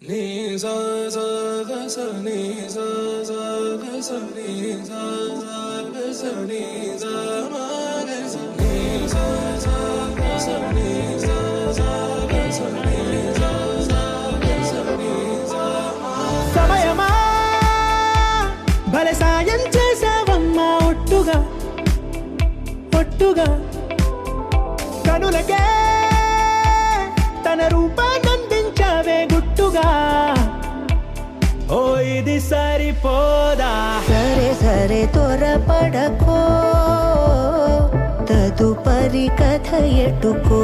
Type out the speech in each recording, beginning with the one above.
Ni sa sa ga sa ni sa sa ga sa ni sa sa ga sa ni sa ma ga sa ni sa sa ga sa ni sa sa ga sa ni sa sa ga sa ni sa ma సమయమా భలే సాయం చేసావమ్మా ఒట్టుగా ఒట్టుగా కనులకే తన రూపాన్నందించావే గుట్టుగా ఓ ఇది సరిపోదా సరే సరే త్వరపడకో తదుపరి కథ ఎటుకో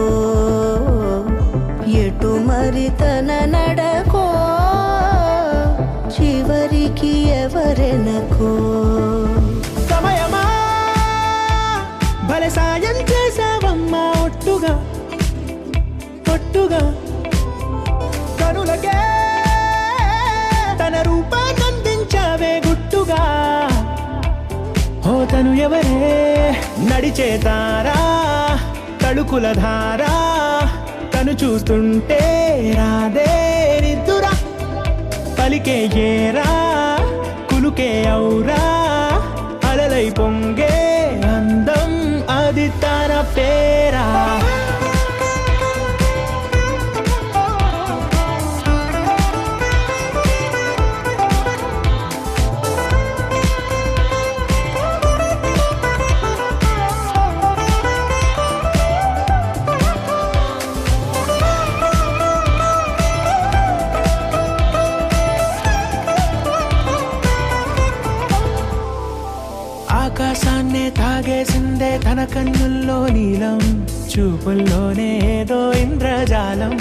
ఎటు మరి తన నడకో చివరికి ఎవరెనకో సమయమా భలే సాయం చేసావమ్మా ఒట్టుగా ఒట్టుగా కనులకే తన రూపాన్నందించావే గుట్టుగా ఓ తను ఎవరే నడిచే తారా తళుకుల ధారా తను చూస్తుంటే రాదే నిద్దురా పలికే ఏరా కులుకే ఔరా అలలై పొంగే అందం అది తన పేరా ఆకాశాన్నే తాగేసిందే తన కన్నుల్లో నీలం చూపుల్లోనే ఏదో ఇంద్రజాలం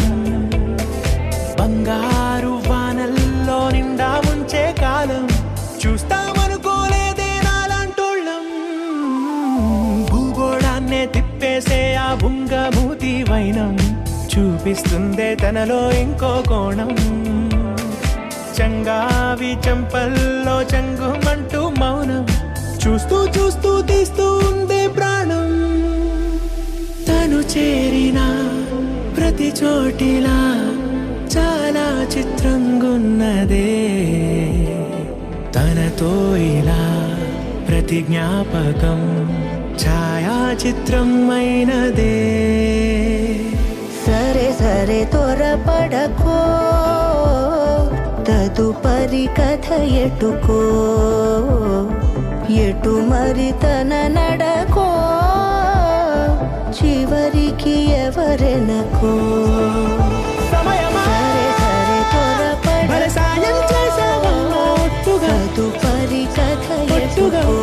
బంగారు వానల్లో నిండా ముంచే కాలం చూస్తామనుకోలేదే నాలాంటోళ్ళం భూగోళాన్నే తిప్పేసే ఆ బుంగమూతి వైనం చూపిస్తుందే తనలో ఇంకో కోణం చంగావి చంపల్లో చంగుమంటూ మౌనం చూస్తూ చూస్తూ తీస్తూ ఉందే ప్రాణం తను చేరిన ప్రతి చోటిలా చాలా చిత్రంగున్నదే తనతో ఇలా ప్రతి జ్ఞాపకం ఛాయాచిత్రం అయినదే సరే సరే త్వరపడకో తదుపరి కథ ఎటుకో ఎటు మరి తన నడకో చివరికి ఎవరెనకో సమయమా సరే సరే భలే సాయం చేసావమ్మా ఒట్టుగా తదుపరి కథ ఒట్టుగా ఎటుకో